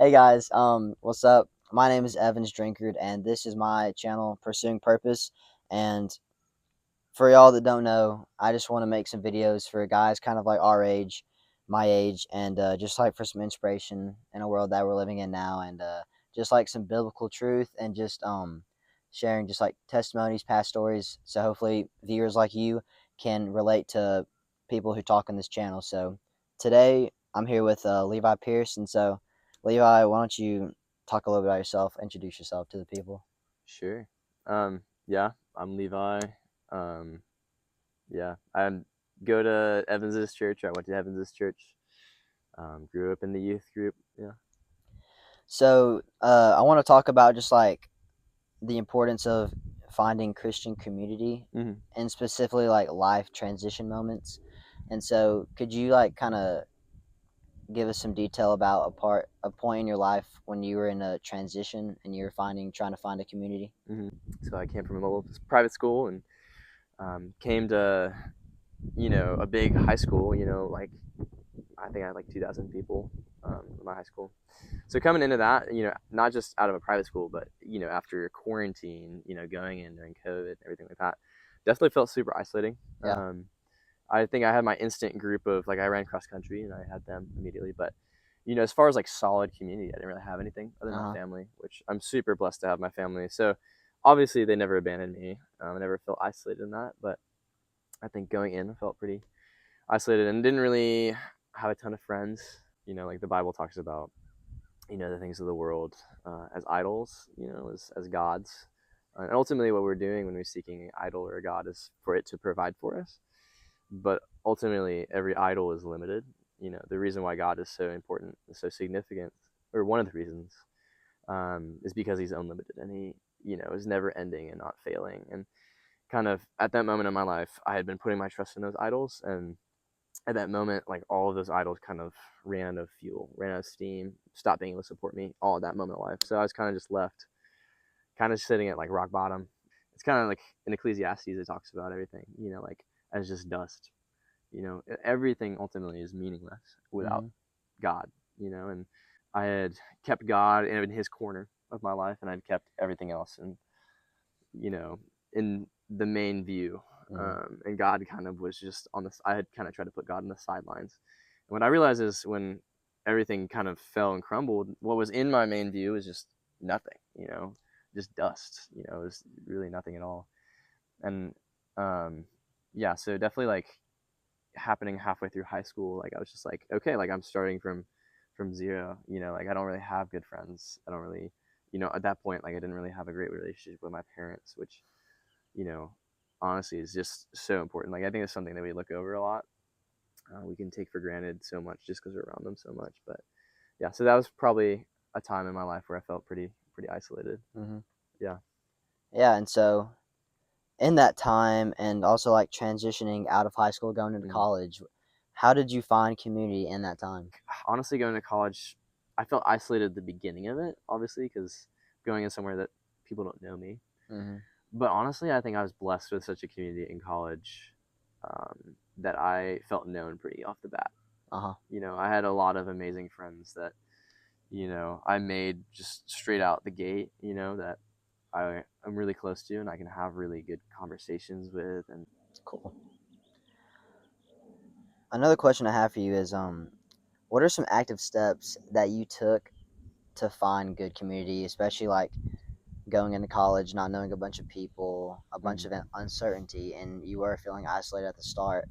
Hey guys, what's up? My name is Evans Drinkard, and this is my channel, Pursuing Purpose. And for y'all that don't know, I just want to make some videos for guys kind of like our age, my age, and just like for some inspiration in a world that we're living in now, and just like some biblical truth, and just sharing just like testimonies, past stories. So hopefully viewers like you can relate to people who talk on this channel. So today I'm here with Levi Pierce, and so Levi, why don't you talk a little bit about yourself, introduce yourself to the people? Sure. Yeah, I'm Levi. Um, yeah, I go to Evans's church. I went to Evans's church. Grew up in the youth group. Yeah. So I want to talk about just like the importance of finding Christian community, hmm and specifically like life transition moments. And so could you like kind of give us some detail about a point in your life when you were in a transition and you were trying to find a community? hmm So I came from a little private school and came to a big high school. Like I think I had like 2,000 people in my high school. So coming into that, not just out of a private school, but after quarantine, going in during COVID, everything like that, definitely felt super isolating. Yeah. I think I had my instant group of like I ran cross country and I had them immediately. But as far as like solid community, I didn't really have anything other than my Uh-huh. family, which I'm super blessed to have my family. So obviously they never abandoned me. I never felt isolated in that. But I think going in, I felt pretty isolated and didn't really have a ton of friends. Like the Bible talks about, the things of the world as idols, as gods. And ultimately, what we're doing when we're seeking an idol or a god is for it to provide for us, but ultimately every idol is limited. The reason why God is so important, so significant, or one of the reasons, is because he's unlimited and he is never ending and not failing. And kind of at that moment in my life, I had been putting my trust in those idols, and at that moment, like all of those idols kind of ran out of fuel, ran out of steam, stopped being able to support me all at that moment of life. So I was kind of just left, kind of sitting at like rock bottom. It's kind of like in Ecclesiastes, it talks about everything, like as just dust. Everything ultimately is meaningless without Mm-hmm. God. And I had kept God in his corner of my life, and I'd kept everything else and you know in the main view. Mm-hmm. And God kind of was just on this. I had kind of tried to put God on the sidelines, and what I realized is when everything kind of fell and crumbled, what was in my main view is just nothing. Just dust. It was really nothing at all. And yeah, so definitely like happening halfway through high school, like I was just like, okay, like I'm starting from zero. Like I don't really have good friends. I don't really, at that point, like I didn't really have a great relationship with my parents, which you know honestly is just so important. Like I think it's something that we look over a lot. We can take for granted so much just because we're around them so much. But yeah, so that was probably a time in my life where I felt pretty isolated. Mm-hmm. Yeah. Yeah, and so in that time and also like transitioning out of high school going into Mhm. college, how did you find community in that time? Honestly, going to college, I felt isolated at the beginning of it, obviously, because going in somewhere that people don't know me. Mm-hmm. But honestly, I think I was blessed with such a community in college, that I felt known pretty off the bat. Uh-huh. I had a lot of amazing friends that, I made just straight out the gate, that I'm really close to and I can have really good conversations with. And Cool. Another question I have for you is what are some active steps that you took to find good community, especially like going into college, not knowing a bunch of people, a bunch Mhm. of uncertainty, and you were feeling isolated at the start?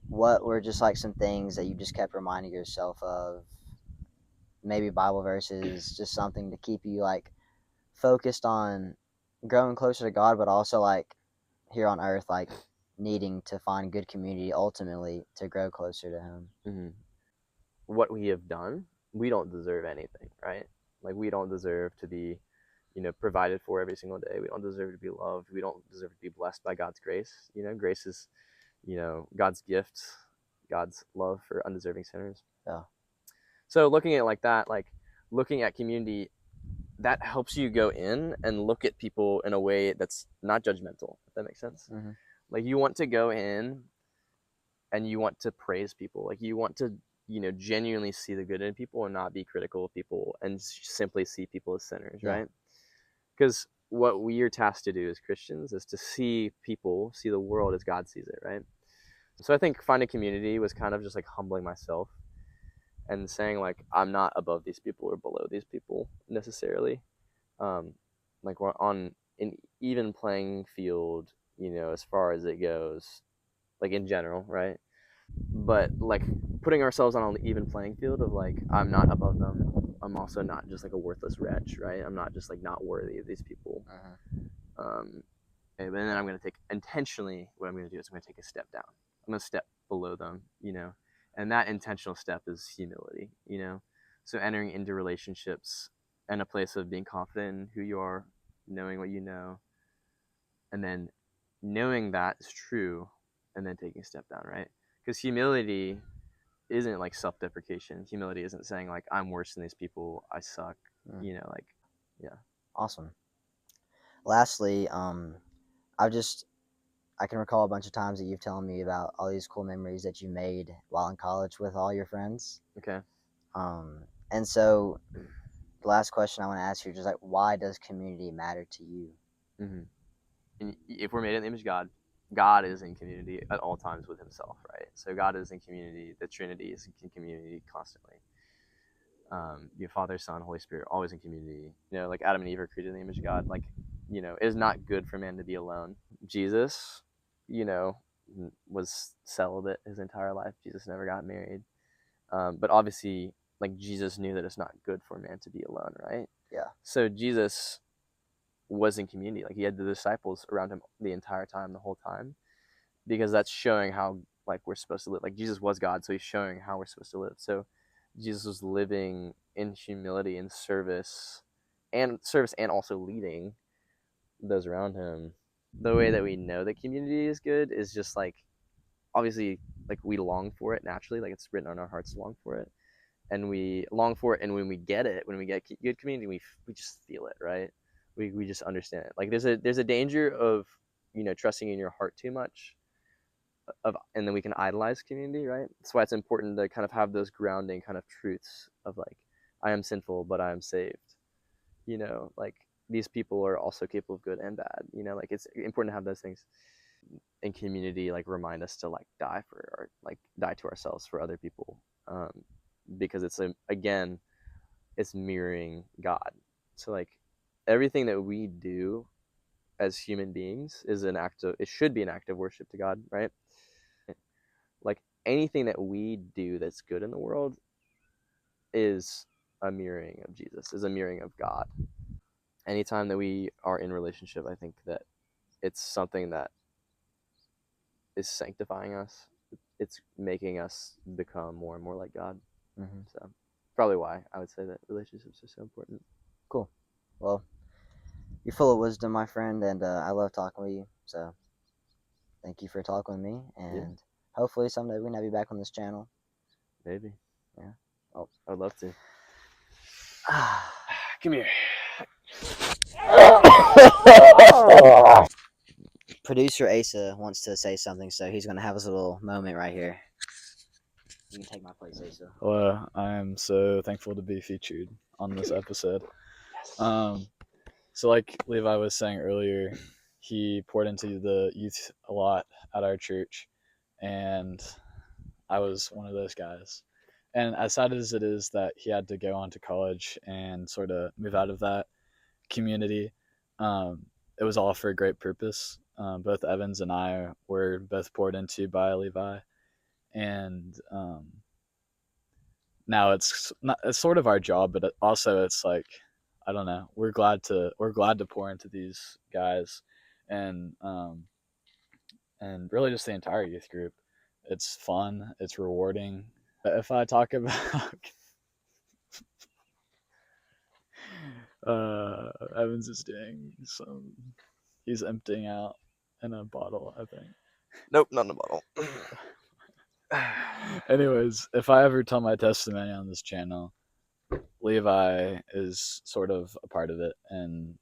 What were just like some things that you just kept reminding yourself of? Maybe Bible verses, just something to keep you like focused on growing closer to God, but also like here on earth, like needing to find good community ultimately to grow closer to Him. Mhm. What we have done, we don't deserve anything, right? Like we don't deserve to be, provided for every single day. We don't deserve to be loved. We don't deserve to be blessed by God's grace. Grace is, God's gift, God's love for undeserving sinners. Yeah. So looking at it like that, like looking at community, that helps you go in and look at people in a way that's not judgmental, if that makes sense. Mm-hmm. Like you want to go in and you want to praise people. Like genuinely see the good in people and not be critical of people and simply see people as sinners, Yeah. right? Because what we are tasked to do as Christians is to see people, see the world as God sees it, right? So I think finding community was kind of just like humbling myself and saying like I'm not above these people or below these people necessarily. Like we're on an even playing field, as far as it goes, like in general, right? But like putting ourselves on an even playing field of like I'm not above them. I'm also not just like a worthless wretch, right? I'm not just like not worthy of these people. And then I'm going to take intentionally, what I'm going to do is I'm going to take a step down. I'm going to step below them, and that intentional step is humility. So entering into relationships and a place of being confident in who you are, knowing what you know, and then knowing that is true, and then taking a step down, right? Because humility isn't like self-deprecation. Humility isn't saying like I'm worse than these people, I suck, like, yeah. Awesome. Lastly, I can recall a bunch of times that you've telling me about all these cool memories that you made while in college with all your friends. Okay. And so the last question I want to ask you is just like, why does community matter to you? Mm-hmm. And if we're made in the image of God, God is in community at all times with himself, right? So God is in community. The Trinity is in community constantly. Your Father, Son, Holy Spirit, always in community. Like Adam and Eve are created in the image of God. Like, it is not good for man to be alone. Jesus, was celibate his entire life. Jesus never got married. But obviously, like Jesus knew that it's not good for man to be alone, right? Yeah. So Jesus was in community. Like he had the disciples around him the entire time, the whole time, because that's showing how like we're supposed to live. Like Jesus was God, so he's showing how we're supposed to live. So Jesus was living in humility and service and also leading those around him. The way that we know that community is good is just like obviously like we long for it naturally, like it's written on our hearts to long for it, and we long for it, and when we get good community, we just feel it, right? We just understand it. Like there's a danger of trusting in your heart too much and then we can idolize community, right? That's why it's important to kind of have those grounding kind of truths of like I am sinful but I am saved, like these people are also capable of good and bad, like it's important to have those things in community, like remind us to like die to ourselves for other people, because again it's mirroring God. So like everything that we do as human beings is it should be an act of worship to God, right? Like anything that we do that's good in the world is a mirroring of Jesus, is a mirroring of God. Anytime that we are in relationship, I think that it's something that is sanctifying us. It's making us become more and more like God. Mm-hmm. So probably why I would say that relationships are so important. Cool. Well, you're full of wisdom, my friend, and I love talking with you. So thank you for talking with me, and hopefully someday we can have you back on this channel. Maybe. Yeah. Oh, I would love to. Come here. Producer Asa wants to say something, so he's going to have his little moment right here. You can take my place, Asa. Well, I am so thankful to be featured on this episode. So like Levi was saying earlier, he poured into the youth a lot at our church, and I was one of those guys. And as sad as it is that he had to go on to college and sort of move out of that community, it was all for a great purpose. Both Evans and I were both poured into by Levi, and now it's sort of our job, but also it's like, I don't know, we're glad to pour into these guys, and really just the entire youth group. It's fun, it's rewarding. If I talk about Evans is doing he's emptying out in a bottle, I think. Nope, not in a bottle. Anyways, if I ever tell my testimony on this channel, Levi is sort of a part of it, and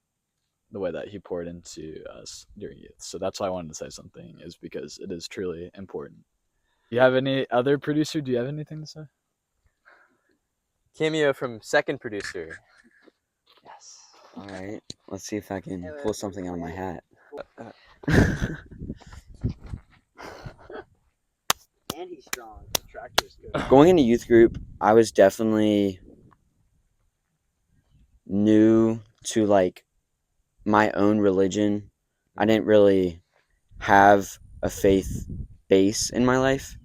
the way that he poured into us during youth. So that's why I wanted to say something, is because it is truly important. Do you have any other producer? Do you have anything to say? Cameo from second producer. Yes. All right. Let's see if I can pull something out of my hat. And he's strong. Going into youth group, I was definitely new to like my own religion. I didn't really have a faith base in my life.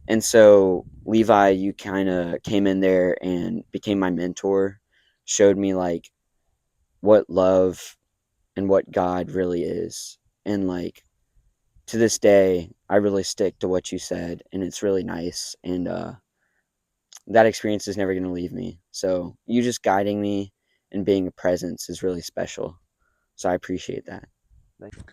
And so Levi, you kind of came in there and became my mentor, showed me like what love and what God really is. And like to this day, I really stick to what you said, and it's really nice. And that experience is never going to leave me. So you just guiding me and being a presence is really special. So I appreciate that. Thank you.